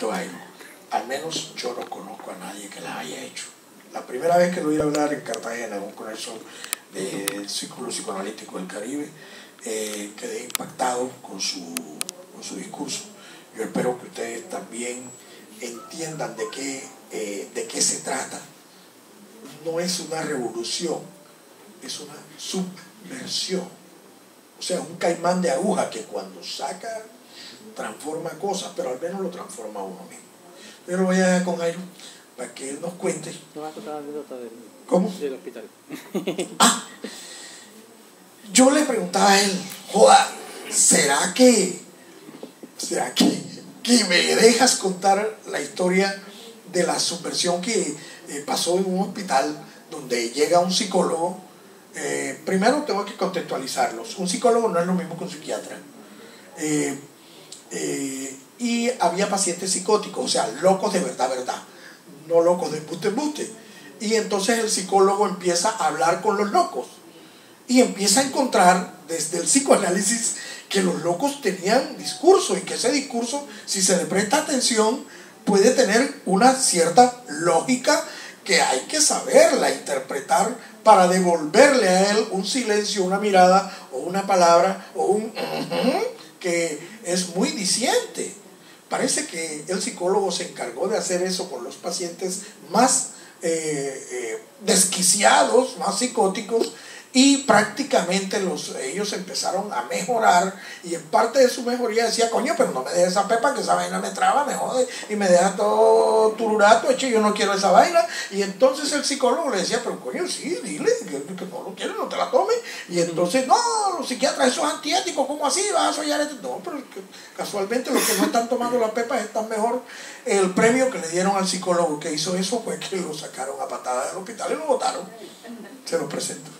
Jairo, al menos yo no conozco a nadie que las haya hecho. La primera vez que lo oí hablar en Cartagena, en un congreso del Círculo Psicoanalítico del Caribe, quedé impactado con su discurso. Yo espero que ustedes también entiendan de qué se trata. No es una revolución, es una subversión. O sea, un caimán de aguja que cuando saca transforma cosas, pero al menos lo transforma a uno mismo. Yo lo voy a dejar con Jairo para que él nos cuente. No va a contar la anécdota del hospital. Yo le preguntaba a él, joda, ¿será que me dejas contar la historia de la subversión que pasó en un hospital donde llega un psicólogo? Primero tengo que contextualizarlos. Un psicólogo no es lo mismo que un psiquiatra. Y había pacientes psicóticos, o sea, locos de verdad, no locos de embuste. Y entonces el psicólogo empieza a hablar con los locos y empieza a encontrar desde el psicoanálisis que los locos tenían discurso y que ese discurso, si se le presta atención, puede tener una cierta lógica que hay que saberla interpretar para devolverle a él un silencio, una mirada o una palabra o un que es muy diciente. Parece que el psicólogo se encargó de hacer eso con los pacientes más desquiciados, más psicóticos, y prácticamente ellos empezaron a mejorar, y en parte de su mejoría decía, coño, pero no me dejes esa pepa, que esa vaina me traba, me jode y me deja todo tururato, hecho, yo no quiero esa vaina. Y entonces el psicólogo le decía, pero coño, sí, dile que no lo quieres, no te la tomes. Y entonces, no, los psiquiatras, eso es antiético, ¿cómo así? Vas a soñar esto. No, pero es que casualmente los que no están tomando las pepas están mejor. El premio que le dieron al psicólogo que hizo eso fue que lo sacaron a patadas del hospital y lo botaron. Se lo presento.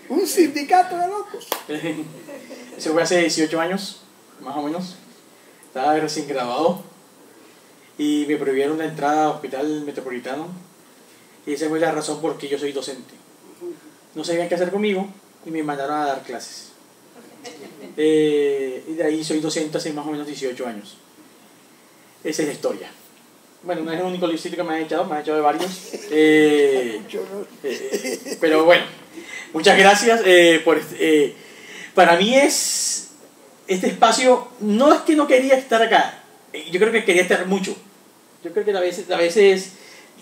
Un sindicato de locos. Eso fue hace 18 años, más o menos. Estaba recién graduado y me prohibieron la entrada al hospital metropolitano. Y esa fue la razón por que yo soy docente. No sabían qué hacer conmigo y me mandaron a dar clases. Y de ahí soy docente hace más o menos 18 años. Esa es la historia. Bueno, no es el único sitio que me han echado de varios. Pero bueno, muchas gracias. Para mí este espacio, no es que no quería estar acá, yo creo que quería estar mucho. Yo creo que a veces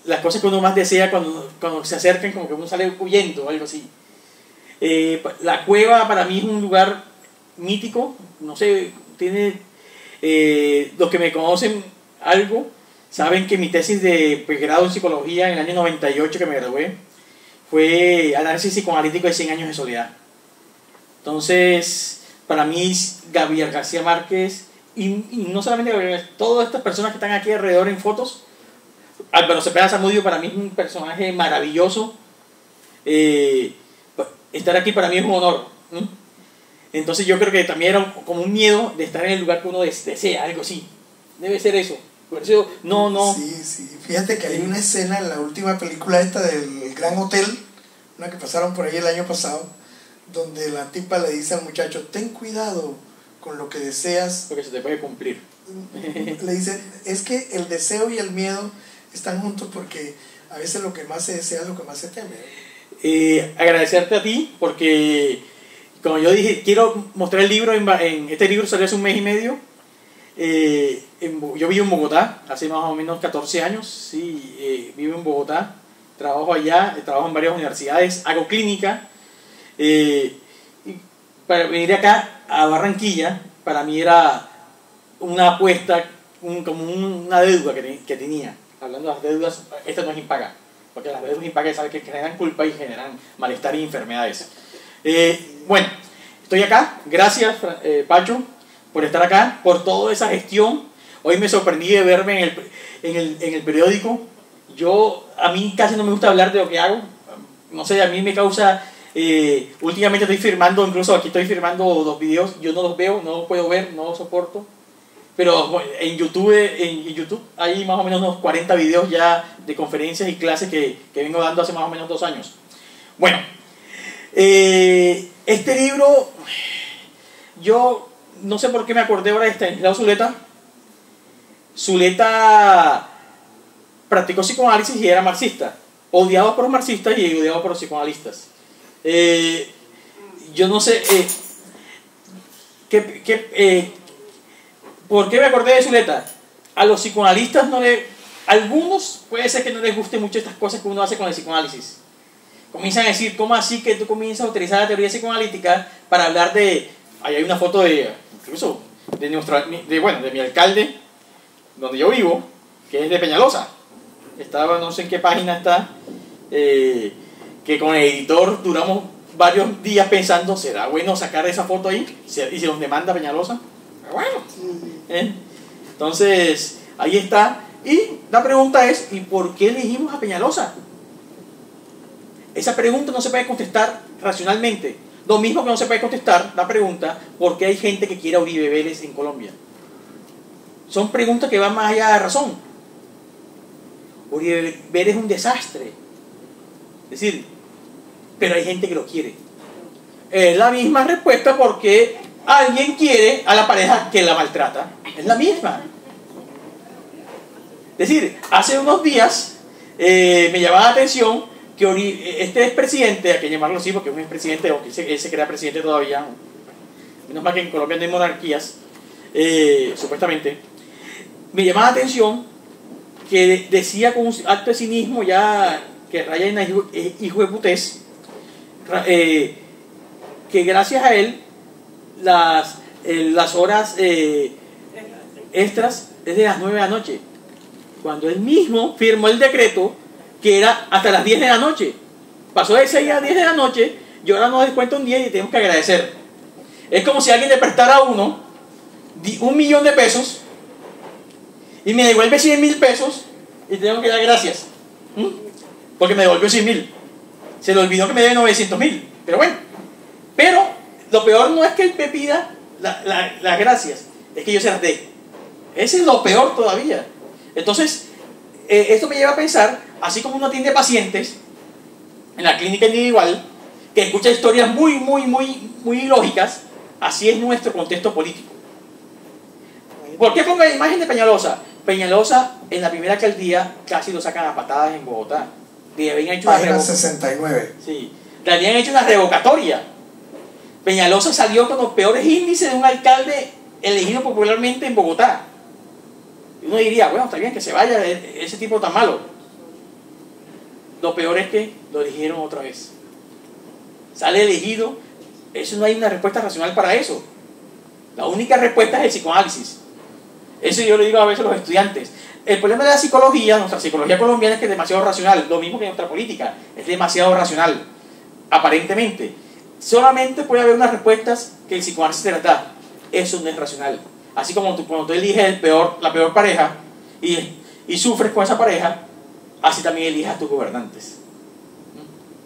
las cosas que uno más desea cuando se acercan, como que uno sale huyendo o algo así. La cueva para mí es un lugar mítico, no sé, tiene los que me conocen algo. Saben que mi tesis de grado en psicología en el año 98 que me gradué fue análisis psicoanalítico de 100 años de soledad. Entonces, para mí, Gabriel García Márquez, y no solamente Gabriel, todas estas personas que están aquí alrededor en fotos, Álvaro Cepeda Zamudio para mí es un personaje maravilloso. Estar aquí para mí es un honor. Entonces yo creo que también era como un miedo de estar en el lugar que uno desea, algo así. Debe ser eso. Por eso, no. Sí. Fíjate que hay una escena en la última película esta del Gran Hotel, una que pasaron por ahí el año pasado, donde la tipa le dice al muchacho, ten cuidado con lo que deseas, porque se te puede cumplir. Le dicen, es que el deseo y el miedo están juntos porque a veces lo que más se desea es lo que más se teme. Agradecerte a ti porque, como yo dije, quiero mostrar el libro. Este libro salió hace un mes y medio. Yo vivo en Bogotá hace más o menos 14 años. Sí, vivo en Bogotá, trabajo allá, trabajo en varias universidades, hago clínica. Y para venir acá a Barranquilla, para mí era una apuesta, como una deuda que tenía. Hablando de las deudas, esta no es impaga, porque las deudas impagas saben que generan culpa y generan malestar y enfermedades. Bueno, estoy acá, gracias Pacho por estar acá, por toda esa gestión. Hoy me sorprendí de verme en el periódico. A mí casi no me gusta hablar de lo que hago, no sé, a mí me causa... últimamente estoy firmando, incluso aquí estoy firmando 2 videos, yo no los veo, no los puedo ver, no los soporto, pero bueno, en YouTube hay más o menos unos 40 videos ya de conferencias y clases que vengo dando hace más o menos 2 años. Bueno, Este libro, yo no sé por qué me acordé ahora de Estanislao Zuleta. Zuleta practicó psicoanálisis y era marxista, odiado por los marxistas y odiado por los psicoanalistas. Yo no sé ¿por qué me acordé de Zuleta? A los psicoanalistas algunos puede ser que no les guste mucho estas cosas que uno hace con el psicoanálisis. Comienzan a decir, ¿cómo así que tú comienzas a utilizar la teoría psicoanalítica para hablar de... Ahí hay una foto incluso de mi alcalde, donde yo vivo, que es de Peñalosa. Estaba, no sé en qué página está, que con el editor duramos varios días pensando, ¿será bueno sacar esa foto ahí? ¿Y si nos demanda Peñalosa? Pero bueno. Entonces, ahí está. Y la pregunta es, ¿y por qué elegimos a Peñalosa? Esa pregunta no se puede contestar racionalmente. Lo mismo que no se puede contestar la pregunta, ¿por qué hay gente que quiere a Uribe Vélez en Colombia? Son preguntas que van más allá de la razón. Uribe Vélez es un desastre. Es decir, pero hay gente que lo quiere. Es la misma respuesta porque alguien quiere a la pareja que la maltrata. Es la misma. Es decir, hace unos días me llamaba la atención que este expresidente, hay que llamarlo así porque es un expresidente, aunque él se crea presidente todavía, menos mal que en Colombia no hay monarquías, supuestamente, me llamaba la atención que decía con un acto de cinismo ya que raya en hijo de putez, que gracias a él las horas extras es de las 9 de la noche, cuando él mismo firmó el decreto que era hasta las 10 de la noche. Pasó de 6 a 10 de la noche y ahora nos descuenta un día y tenemos que agradecer. Es como si alguien le prestara a uno 1.000.000 de pesos y me devuelve 100.000 pesos y tengo que dar gracias. Porque me devolvió 100.000. Se le olvidó que me debe 900.000. Pero bueno. Pero lo peor no es que él me pida las gracias, es que yo se las dé. Ese es lo peor todavía. Entonces, esto me lleva a pensar, así como uno atiende pacientes en la clínica individual, que escucha historias muy lógicas, así es nuestro contexto político. ¿Por qué pongo la imagen de Peñalosa? Peñalosa en la primera alcaldía casi lo sacan a patadas en Bogotá. Le habían hecho página 69. Sí, le habían hecho una revocatoria. Peñalosa salió con los peores índices de un alcalde elegido popularmente en Bogotá. Y uno diría, bueno, está bien que se vaya ese tipo tan malo. Lo peor es que lo eligieron otra vez. Sale elegido. Eso no hay una respuesta racional para eso. La única respuesta es el psicoanálisis. Eso yo le digo a veces a los estudiantes. El problema de la psicología, nuestra psicología colombiana, es que es demasiado racional. Lo mismo que nuestra política. Es demasiado racional. Aparentemente. Solamente puede haber unas respuestas que el psicoanálisis te las da. Eso no es racional. Así como cuando tú eliges la peor pareja y sufres con esa pareja, así también eliges a tus gobernantes.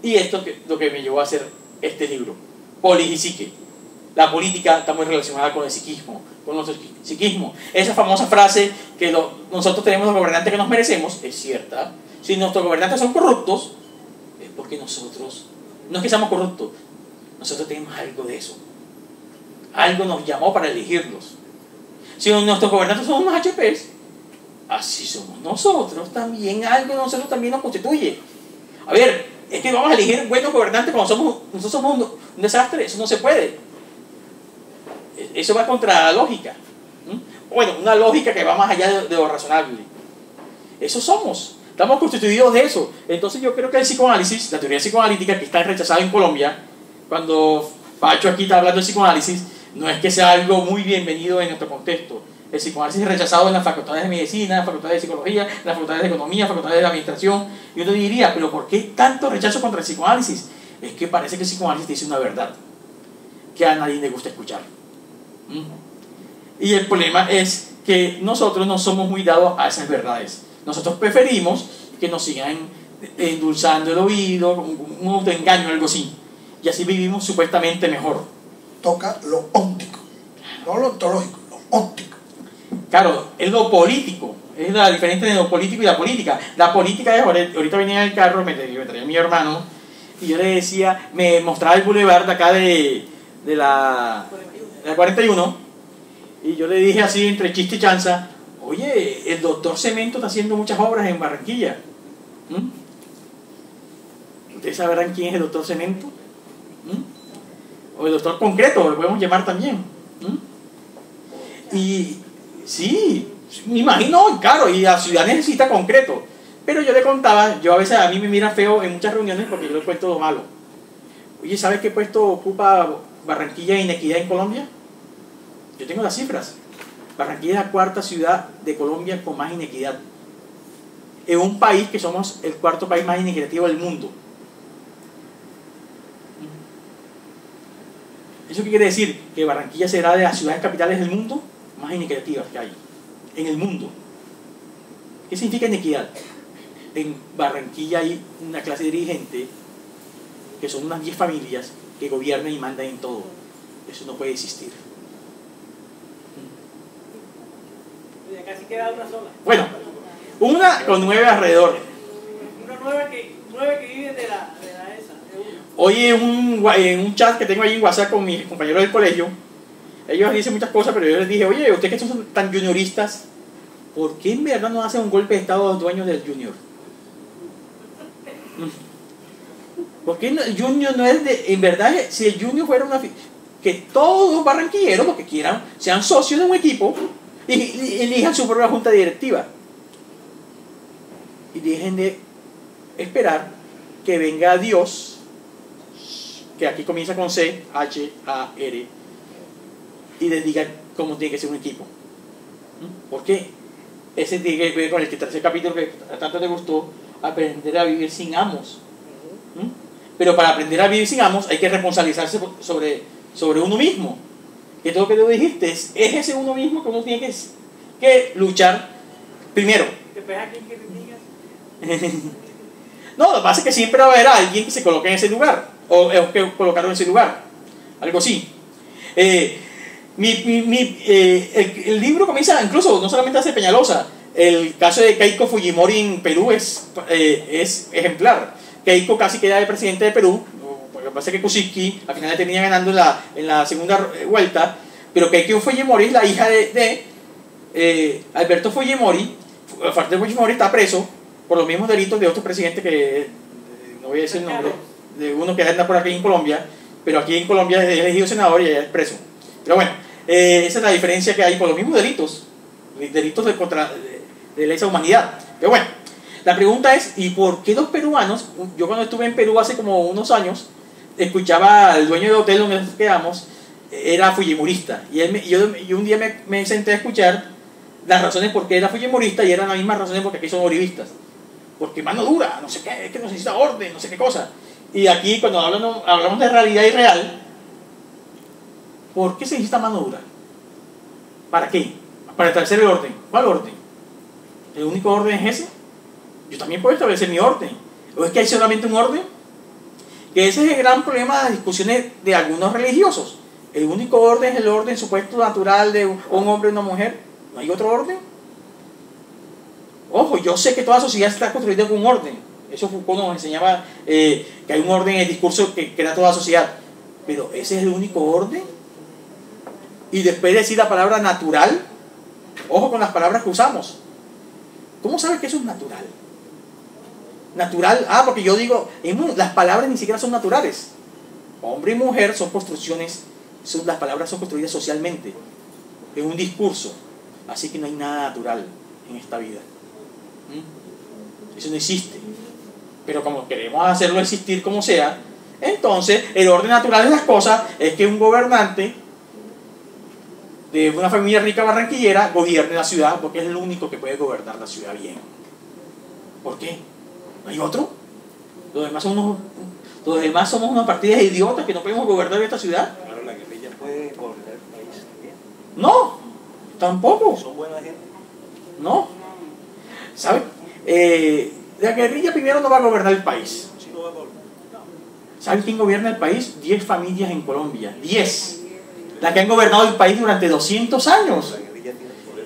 Y esto es lo que me llevó a hacer este libro, Polis y Psique. La política está muy relacionada con el psiquismo, con nuestro psiquismo. Esa famosa frase que nosotros tenemos los gobernantes que nos merecemos, es cierta. Si nuestros gobernantes son corruptos, es porque nosotros, no es que seamos corruptos, nosotros tenemos algo de eso. Algo nos llamó para elegirlos. Si nuestros gobernantes son unos HPs, así somos nosotros también, algo de nosotros también nos constituye. A ver, es que vamos a elegir buenos gobernantes cuando nosotros somos un desastre, eso no se puede. Eso va contra la lógica. Bueno, una lógica que va más allá de lo razonable. Eso somos, estamos constituidos de eso. Entonces yo creo que el psicoanálisis, la teoría psicoanalítica que está rechazada en Colombia, cuando Pacho aquí está hablando de psicoanálisis, no es que sea algo muy bienvenido en nuestro contexto. El psicoanálisis es rechazado en las facultades de medicina, en las facultades de psicología, en las facultades de economía, en las facultades de administración. Y uno diría, ¿pero por qué tanto rechazo contra el psicoanálisis? Es que parece que el psicoanálisis dice una verdad que a nadie le gusta escuchar. Y el problema es que nosotros no somos muy dados a esas verdades. Nosotros preferimos que nos sigan endulzando el oído, un autoengaño o algo así. Y así vivimos supuestamente mejor. Toca lo óptico, no lo ontológico, lo óptico. Claro, es lo político, es la diferencia entre lo político y la política. La política es, ahorita venía en el carro, me traía mi hermano, y yo le decía, me mostraba el boulevard de acá de la 41, y yo le dije así entre chiste y chanza, oye, el doctor Cemento está haciendo muchas obras en Barranquilla. ¿Ustedes sabrán quién es el doctor Cemento? O el doctor Concreto, lo podemos llamar también. Y sí, me imagino, claro, y la ciudad necesita concreto. Pero yo le contaba, yo a veces a mí me mira feo en muchas reuniones porque yo le cuento lo malo. Oye, ¿sabes qué puesto ocupa Barranquilla en inequidad en Colombia? Yo tengo las cifras. Barranquilla es la cuarta ciudad de Colombia con más inequidad. En un país que somos el cuarto país más inequitativo del mundo. ¿Eso qué quiere decir? Que Barranquilla será de las ciudades capitales del mundo más inequitativas que hay. En el mundo. ¿Qué significa inequidad? En Barranquilla hay una clase dirigente que son unas 10 familias que gobiernan y mandan en todo. Eso no puede existir. Casi queda una sola. Bueno, una con 9 alrededor. Una nueve que viven de la esa. Hoy en un chat que tengo ahí en WhatsApp con mis compañeros del colegio, ellos dicen muchas cosas, pero yo les dije, oye, ustedes que son tan junioristas, ¿por qué en verdad no hacen un golpe de estado a los dueños del Junior? ¿Por qué el Junior no es de... En verdad, si el Junior fuera una... que todos los barranquilleros, los que quieran, sean socios de un equipo y elijan su propia junta directiva. Y dejen de esperar que venga Dios, que aquí comienza con C, H-A-R, y les diga cómo tiene que ser un equipo. ¿Por qué? Ese tiene que ver con el tercer capítulo que tanto te gustó, aprender a vivir sin amos. Pero para aprender a vivir sin amos hay que responsabilizarse sobre uno mismo. Que todo lo que tú dijiste es ese uno mismo que uno tiene que luchar primero. ¿Te pegas a quien que te digas? No, lo que pasa es que siempre va a haber alguien que se coloque en ese lugar, o que colocaron en ese lugar, algo así. El libro comienza, incluso no solamente hace Peñalosa, el caso de Keiko Fujimori en Perú es ejemplar. Keiko casi queda de presidente de Perú, lo que pasa es que Kuczynski al final le termina ganando en la segunda vuelta, pero Keiko Fujimori es la hija de Alberto Fujimori. Alberto Fujimori está preso por los mismos delitos de otro presidente que no voy a decir el nombre, de uno que anda por aquí en Colombia, pero aquí en Colombia es elegido senador y allá es preso. Pero bueno, esa es la diferencia que hay por los mismos delitos de lesa humanidad. Pero bueno, la pregunta es, ¿y por qué los peruanos? Yo cuando estuve en Perú hace como unos años, escuchaba al dueño del hotel donde nos quedamos, era fujimorista, y yo un día me senté a escuchar las razones por qué era fujimorista, y eran las mismas razones porque aquí son uribistas. Porque mano dura, no sé qué, es que no necesita orden, no sé qué cosa. Y aquí cuando hablamos de realidad irreal, ¿por qué se necesita mano dura? ¿Para qué? Para establecer el orden. ¿Cuál orden? ¿El único orden es ese? Yo también puedo establecer mi orden. ¿O es que hay solamente un orden? Que ese es el gran problema de las discusiones de algunos religiosos. El único orden es el orden supuesto natural de un hombre y una mujer. ¿No hay otro orden? Ojo, yo sé que toda sociedad está construida con un orden. Eso Foucault nos enseñaba que hay un orden en el discurso que crea toda la sociedad. Pero ese es el único orden. Y después de decir la palabra natural, ojo con las palabras que usamos. ¿Cómo sabes que eso es natural? Natural, porque yo digo, las palabras ni siquiera son naturales. Hombre y mujer son construcciones, las palabras son construidas socialmente, en un discurso. Así que no hay nada natural en esta vida. Eso no existe. Pero como queremos hacerlo existir como sea, entonces el orden natural de las cosas es que un gobernante de una familia rica barranquillera gobierne la ciudad, porque es el único que puede gobernar la ciudad bien. ¿Por qué? ¿No hay otro? Los demás somos unas partidas de idiotas que no podemos gobernar esta ciudad. Claro, la guerrilla puede gobernar el país también. No, tampoco. Son buena gente. No. ¿Sabe? La guerrilla primero no va a gobernar el país. Sí, no va a gobernar. ¿Sabe quién gobierna el país? 10 familias en Colombia. 10. Las que han gobernado el país durante 200 años. La guerrilla tiene el poder.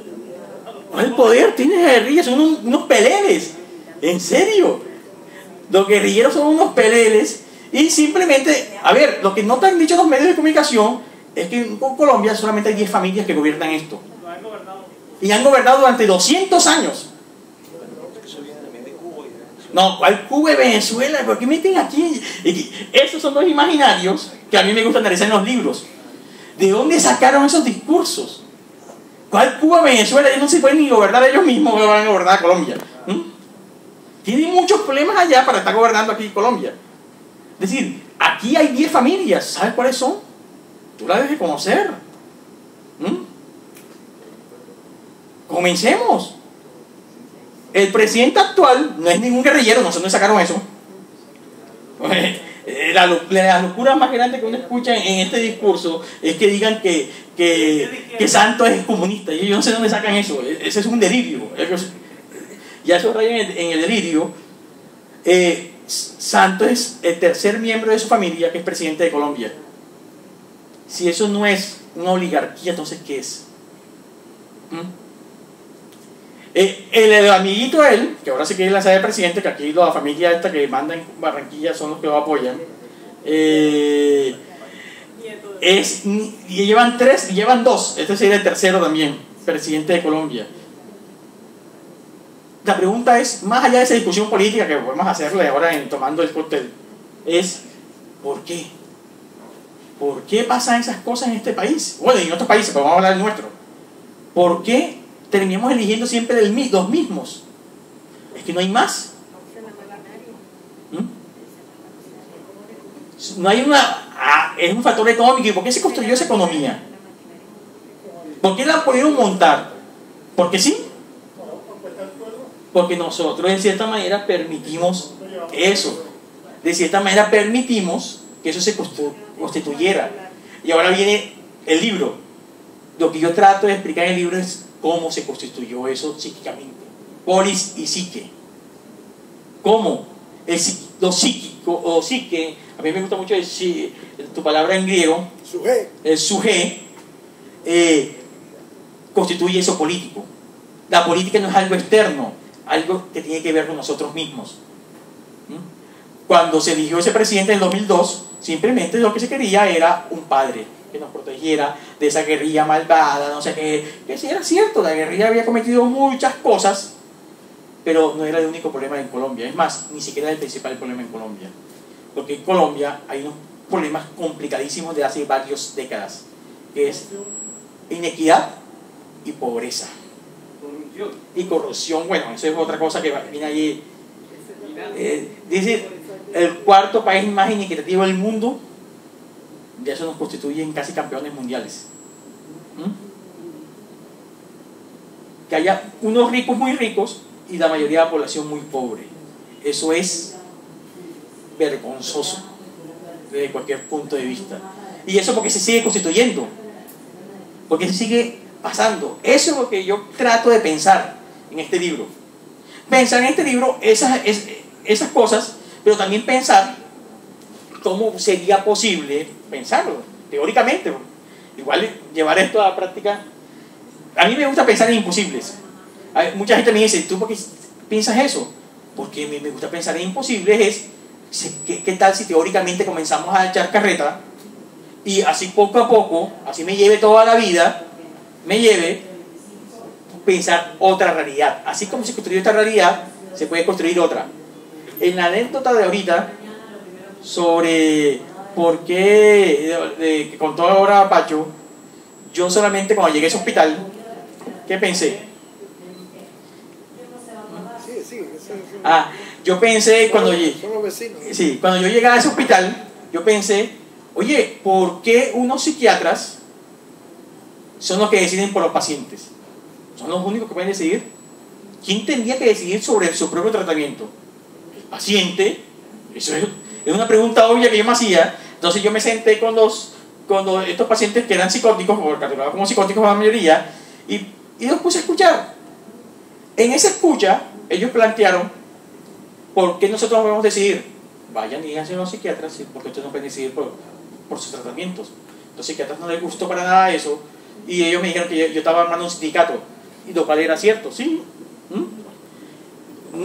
No es el poder, tiene la guerrilla, son unos peleles. En serio. Los guerrilleros son unos peleles Y simplemente, a ver, lo que no te han dicho los medios de comunicación es que en Colombia solamente hay 10 familias que gobiernan esto. Lo han gobernado. Y han gobernado durante 200 años. Eso viene también de Cuba y de Venezuela. No, ¿cuál Cuba y Venezuela? ¿Por qué meten aquí? Esos son los imaginarios que a mí me gusta analizar en los libros. ¿De dónde sacaron esos discursos? ¿Cuál Cuba y Venezuela? Ellos no se pueden ni gobernar ellos mismos, que van a gobernar a Colombia. Tienen muchos problemas allá para estar gobernando aquí en Colombia. Es decir, aquí hay 10 familias. ¿Sabes cuáles son? Tú las debes de conocer. Comencemos. El presidente actual no es ningún guerrillero, no sé dónde sacaron eso. La locura más grande que uno escucha en este discurso es que digan que Santos es comunista. Y yo no sé dónde sacan eso. Ese es un delirio. Ya eso raya en el delirio. Santos es el tercer miembro de su familia que es presidente de Colombia. Si eso no es una oligarquía, entonces ¿qué es? El amiguito de él, que ahora se quiere lanzar de presidente, que aquí la familia esta que manda en Barranquilla son los que lo apoyan, y llevan 3, y llevan 2, este sería el tercero también, presidente de Colombia. La pregunta es, más allá de esa discusión política que podemos hacerle ahora tomando el cóctel, es ¿por qué? ¿Por qué pasan esas cosas en este país? Bueno, y en otros países, pero vamos a hablar del nuestro. ¿Por qué terminamos eligiendo siempre los mismos? Es que no hay más. No hay es un factor económico. ¿Y por qué se construyó esa economía? ¿Por qué la pudieron montar? ¿Porque sí? Porque nosotros en cierta manera permitimos eso. De cierta manera permitimos que eso se constituyera. Y ahora viene el libro. Lo que yo trato de explicar en el libro es cómo se constituyó eso psíquicamente. Polis y psique. ¿Cómo? Lo psíquico o psique, a mí me gusta mucho tu palabra en griego, el suje, constituye eso político. La política no es algo externo, algo que tiene que ver con nosotros mismos. Cuando se eligió ese presidente en el 2002, simplemente lo que se quería era un padre que nos protegiera de esa guerrilla malvada, no sé qué, que sí era cierto, la guerrilla había cometido muchas cosas, pero no era el único problema en Colombia. Es más, ni siquiera el principal problema en Colombia, porque en Colombia hay unos problemas complicadísimos de hace varias décadas, que es inequidad y pobreza. Y corrupción, bueno, eso es otra cosa que viene allí. Dice, el cuarto país más inequitativo del mundo, de eso nos constituyen casi campeones mundiales. Que haya unos ricos muy ricos y la mayoría de la población muy pobre. Eso es vergonzoso desde cualquier punto de vista. Y eso porque se sigue constituyendo, porque se sigue pasando. Eso es lo que yo trato de pensar en este libro. Pensar en este libro esas cosas, pero también pensar cómo sería posible pensarlo, teóricamente. Igual llevar esto a la práctica. A mí me gusta pensar en imposibles. Mucha gente me dice, ¿tú por qué piensas eso? Porque me gusta pensar en imposibles. ¿Qué tal si teóricamente comenzamos a echar carreta y así poco a poco, así me lleve toda la vida, me lleve pensar otra realidad? Así como se construyó esta realidad, se puede construir otra. En la anécdota de ahorita sobre por qué que contó ahora Pacho, yo solamente cuando llegué a ese hospital, ¿qué pensé? Yo pensé cuando yo llegué a ese hospital, yo pensé, oye, ¿por qué unos psiquiatras son los que deciden por los pacientes? ¿Son los únicos que pueden decidir? ¿Quién tendría que decidir sobre su propio tratamiento? ¿El paciente? Eso es una pregunta obvia que yo me hacía. Entonces yo me senté con estos pacientes que eran psicóticos, o catalogados como psicóticos la mayoría, y los puse a escuchar. En esa escucha, ellos plantearon, ¿por qué nosotros no podemos decidir? Vayan y díganse a los psiquiatras, porque ustedes no pueden decidir por sus tratamientos. Los psiquiatras no les gustó para nada eso, y ellos me dijeron que yo estaba armando un sindicato, y lo cual era cierto, sí.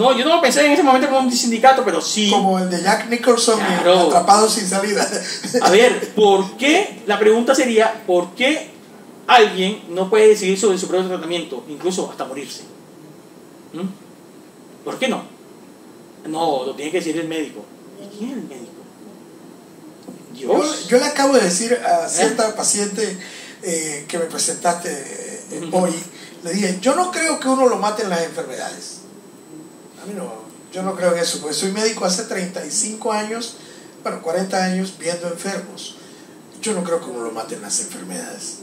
No, yo no lo pensé en ese momento como un sindicato, pero sí. Como el de Jack Nicholson, Claro. Atrapado sin salida. A ver, ¿por qué? La pregunta sería, ¿por qué alguien no puede decidir sobre su propio tratamiento, incluso hasta morirse? ¿Por qué no? No, lo tiene que decir el médico. ¿Y quién es el médico? Dios. Yo le acabo de decir a cierta paciente que me presentaste hoy, le dije, yo no creo que uno lo mate en las enfermedades. A mí no, yo no creo en eso, porque soy médico hace 35 años, bueno, 40 años viendo enfermos. Yo no creo que uno lo mate en las enfermedades.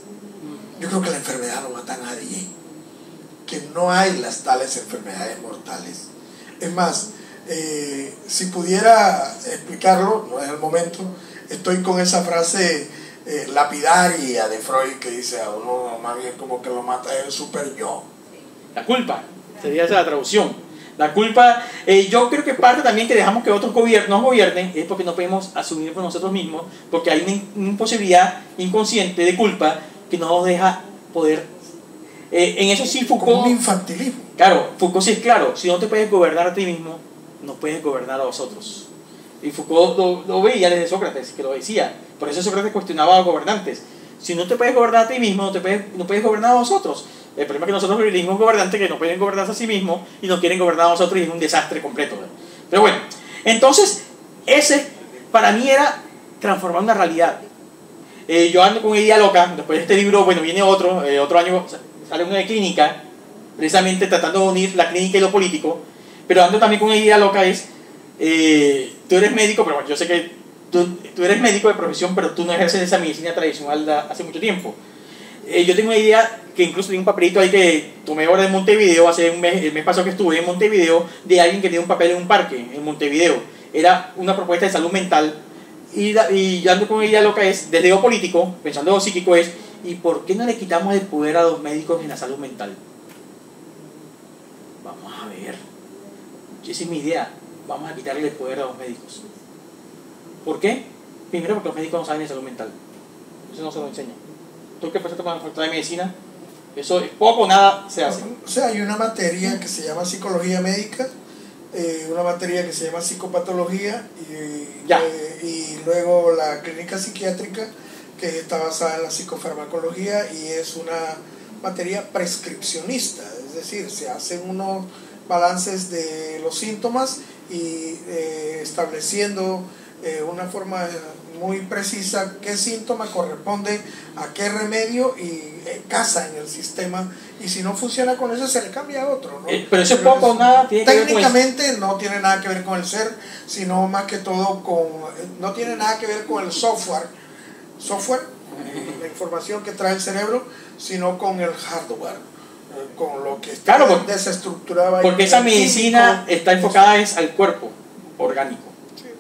Yo creo que la enfermedad no mata a nadie, que no hay las tales enfermedades mortales. Es más, si pudiera explicarlo, no es el momento, estoy con esa frase lapidaria de Freud que dice a uno más bien como que lo mata el super yo. La culpa, sería esa la traducción. La culpa, yo creo que parte también que dejamos que otros nos gobiernen es porque no podemos asumir por nosotros mismos, porque hay una imposibilidad inconsciente de culpa que no nos deja poder. En eso sí Foucault. Como un infantilismo. Claro, Foucault sí es claro, si no te puedes gobernar a ti mismo, no puedes gobernar a los otros. Y Foucault lo veía desde Sócrates, que lo decía. Por eso Sócrates cuestionaba a los gobernantes. Si no te puedes gobernar a ti mismo, no puedes gobernar a los otros. El problema es que nosotros elegimos gobernantes que no pueden gobernarse a sí mismos y no quieren gobernar a nosotros y es un desastre completo. Pero bueno, entonces, ese para mí era transformar una realidad. Yo ando con una idea loca, después de este libro, bueno, viene otro año sale uno de clínica, precisamente tratando de unir la clínica y lo político, pero ando también con una idea loca, tú eres médico, pero bueno, yo sé que tú eres médico de profesión, pero tú no ejerces esa medicina tradicional hace mucho tiempo. Yo tengo una idea que incluso tengo un papelito ahí que tomé ahora en Montevideo, el mes pasado que estuve en Montevideo, de alguien que tiene un papel en un parque en Montevideo. Era una propuesta de salud mental y yo ando con una idea loca, desde lo político, pensando lo psíquico, ¿y por qué no le quitamos el poder a los médicos en la salud mental? Vamos a ver. Esa es mi idea. Vamos a quitarle el poder a los médicos. ¿Por qué? Primero porque los médicos no saben de salud mental. Eso no se lo enseña. Tú que pasaste por la facultad de medicina, eso es poco o nada se hace. O sea, hay una materia que se llama psicología médica, una materia que se llama psicopatología y luego la clínica psiquiátrica que está basada en la psicofarmacología y es una materia prescripcionista, es decir, se hacen unos balances de los síntomas y estableciendo una forma muy precisa qué síntoma corresponde a qué remedio y casa en el sistema, y si no funciona con eso se le cambia a otro, ¿no? Pero eso es poco o nada tiene que ver con técnicamente no tiene nada que ver con el ser, sino más que todo no tiene nada que ver con el software, la información que trae el cerebro, sino con el hardware, con lo que está desestructurado. Porque esa medicina está enfocada al cuerpo orgánico.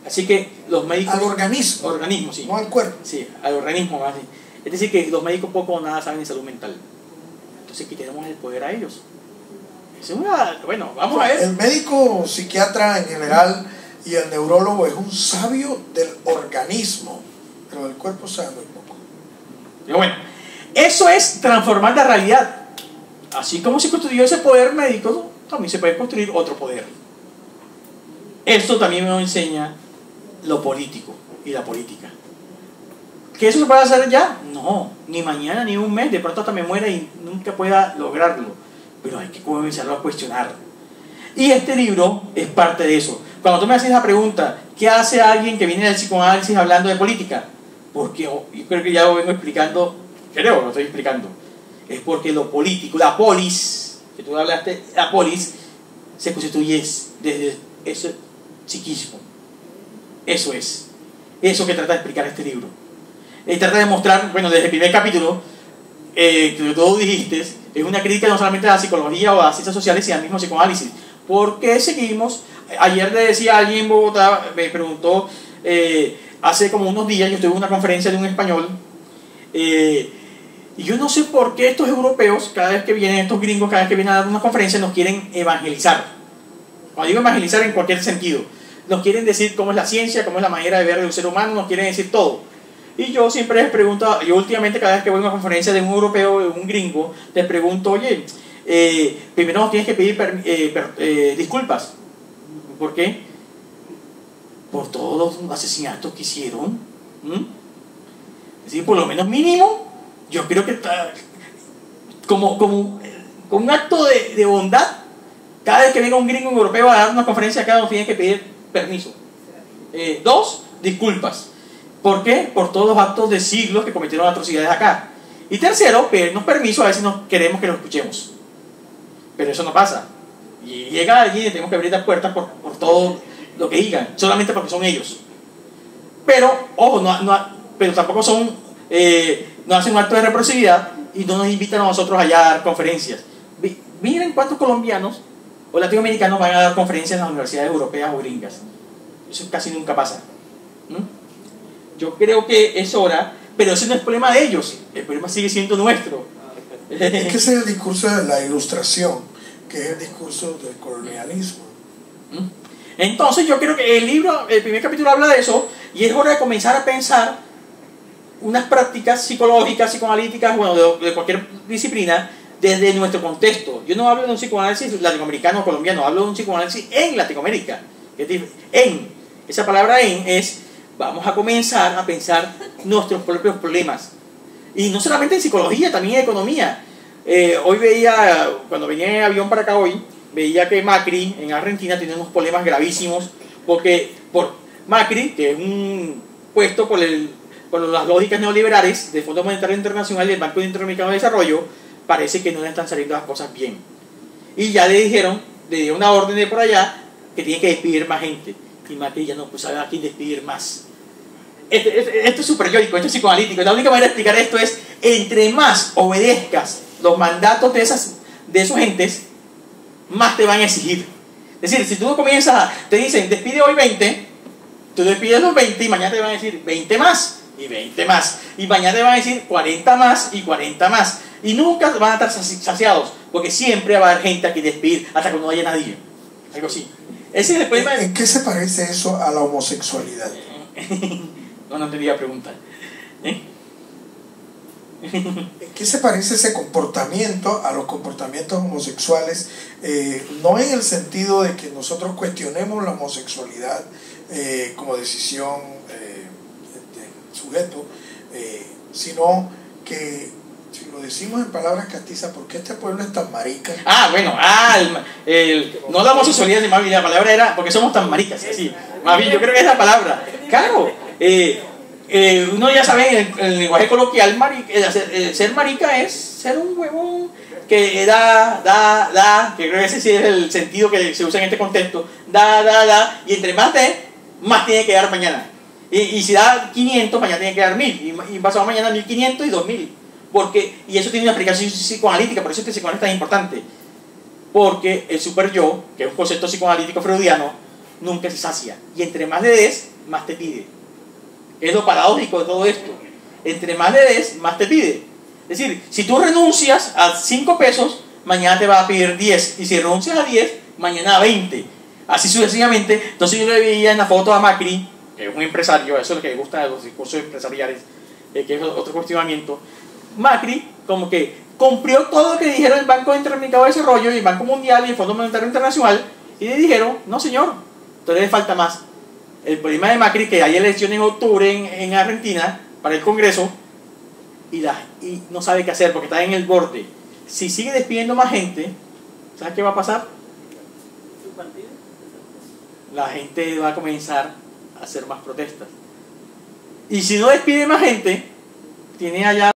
Así que los médicos... Al organismo, sí. No al cuerpo. Sí, al organismo. Así. Es decir, que los médicos poco o nada saben de salud mental. Entonces quitemos el poder a ellos. Es bueno, vamos a ver. El médico psiquiatra en general y el neurólogo es un sabio del organismo, pero del cuerpo sabe muy poco. Pero bueno, eso es transformar la realidad. Así como se construyó ese poder médico, también se puede construir otro poder. Esto también me enseña lo político y la política. ¿Que eso se puede hacer ya? No, ni mañana ni un mes, de pronto hasta me muera y nunca pueda lograrlo. Pero hay que comenzarlo a cuestionar. Y este libro es parte de eso. Cuando tú me haces la pregunta, ¿qué hace alguien que viene del psicoanálisis hablando de política? Porque yo creo que ya lo vengo explicando, lo estoy explicando. Es porque lo político, la polis, que tú hablaste, la polis se constituye desde ese psiquismo. Eso es. Eso que trata de explicar este libro. Trata de mostrar, bueno, desde el primer capítulo, que tú dijiste, es una crítica no solamente a la psicología o a las ciencias sociales, sino al mismo psicoanálisis. ¿Por qué seguimos? Ayer le decía a alguien en Bogotá, me preguntó, hace como unos días, yo estuve en una conferencia de un español, y yo no sé por qué estos europeos, cada vez que vienen, estos gringos, cada vez que vienen a dar una conferencia, nos quieren evangelizar. Cuando digo evangelizar en cualquier sentido, nos quieren decir cómo es la ciencia, cómo es la manera de ver del ser humano, nos quieren decir todo. Y yo siempre les pregunto, yo últimamente cada vez que voy a una conferencia de un europeo, de un gringo, les pregunto, oye, primero nos tienes que pedir disculpas. ¿Por qué? Por todos los asesinatos que hicieron. Es decir, por lo menos mínimo, yo creo que está como un acto de bondad. Cada vez que venga un gringo europeo a dar una conferencia acá, nos tiene que pedir permiso. 2, disculpas. ¿Por qué? Por todos los actos de siglos que cometieron atrocidades acá. Y tercero, pedirnos permiso a ver si nos queremos que lo escuchemos. Pero eso no pasa. Y llega alguien y tenemos que abrir las puertas por todo lo que digan, solamente porque son ellos. Pero, ojo, pero tampoco son, no hacen un acto de reciprocidad y no nos invitan a nosotros allá a dar conferencias. Miren cuántos colombianos o latinoamericanos van a dar conferencias en las universidades europeas o gringas. Eso casi nunca pasa. Yo creo que es hora, pero ese no es el problema de ellos, el problema sigue siendo nuestro. Es que ese es el discurso de la ilustración, que es el discurso del colonialismo. Entonces yo creo que el primer capítulo habla de eso, y es hora de comenzar a pensar unas prácticas psicológicas, psicoanalíticas, bueno, de cualquier disciplina, desde nuestro contexto. Yo no hablo de un psicoanálisis latinoamericano o colombiano, hablo de un psicoanálisis en Latinoamérica. Esa palabra en es, vamos a comenzar a pensar nuestros propios problemas. Y no solamente en psicología, también en economía. Hoy veía, cuando venía en avión para acá hoy, veía que Macri en Argentina tiene unos problemas gravísimos, porque por Macri, que es un puesto por las lógicas neoliberales del Fondo Monetario Internacional y del Banco Interamericano de Desarrollo, parece que no le están saliendo las cosas bien. Y ya le dieron una orden de por allá que tiene que despedir más gente. Y Macri ya no sabe a quién despedir más. Esto es superyódico, esto es psicoanalítico. La única manera de explicar esto es: entre más obedezcas los mandatos de esos entes, más te van a exigir. Es decir, si tú comienzas, te dicen despide hoy 20, tú despides los 20 y mañana te van a decir 20 más y 20 más, y mañana te van a decir 40 más y 40 más, y nunca van a estar saciados, porque siempre va a haber gente a que despedir hasta que no haya nadie. Algo así. Ese es el problema. ¿En qué se parece eso a la homosexualidad? No entendí la pregunta. ¿En qué se parece ese comportamiento a los comportamientos homosexuales? No en el sentido de que nosotros cuestionemos la homosexualidad como decisión del sujeto, sino que, si lo decimos en palabras castizas, ¿por qué este pueblo es tan marica? No la homosexualidad, más bien la palabra era porque somos tan maricas, así. Más bien, yo creo que es la palabra. Claro, uno ya sabe en el lenguaje coloquial, ser marica es ser un huevón que da, que creo que ese sí es el sentido que se usa en este contexto, da, y entre más más tiene que dar mañana. Y si da 500, mañana tiene que dar 1000, y pasado mañana 1500 y 2000. Y eso tiene una aplicación psicoanalítica, por eso es que el psicoanálisis es tan importante. Porque el super yo, que es un concepto psicoanalítico freudiano, nunca se sacia. Y entre más le des, más te pide. Es lo paradójico de todo esto. Entre más le des, más te pide. Es decir, si tú renuncias a 5 pesos, mañana te va a pedir 10. Y si renuncias a 10, mañana a 20. Así sucesivamente. Entonces yo le veía en la foto a Macri, que es un empresario, eso es lo que le gusta de los discursos empresariales, que es otro cuestionamiento. Macri como que cumplió todo lo que dijeron el Banco Interamericano de Desarrollo y el Banco Mundial y el Fondo Monetario Internacional, y le dijeron, no señor, todavía le falta más. El problema de Macri es que hay elecciones en octubre en Argentina para el Congreso y no sabe qué hacer porque está en el borde. Si sigue despidiendo más gente, ¿sabes qué va a pasar? La gente va a comenzar a hacer más protestas. Y si no despide más gente, tiene allá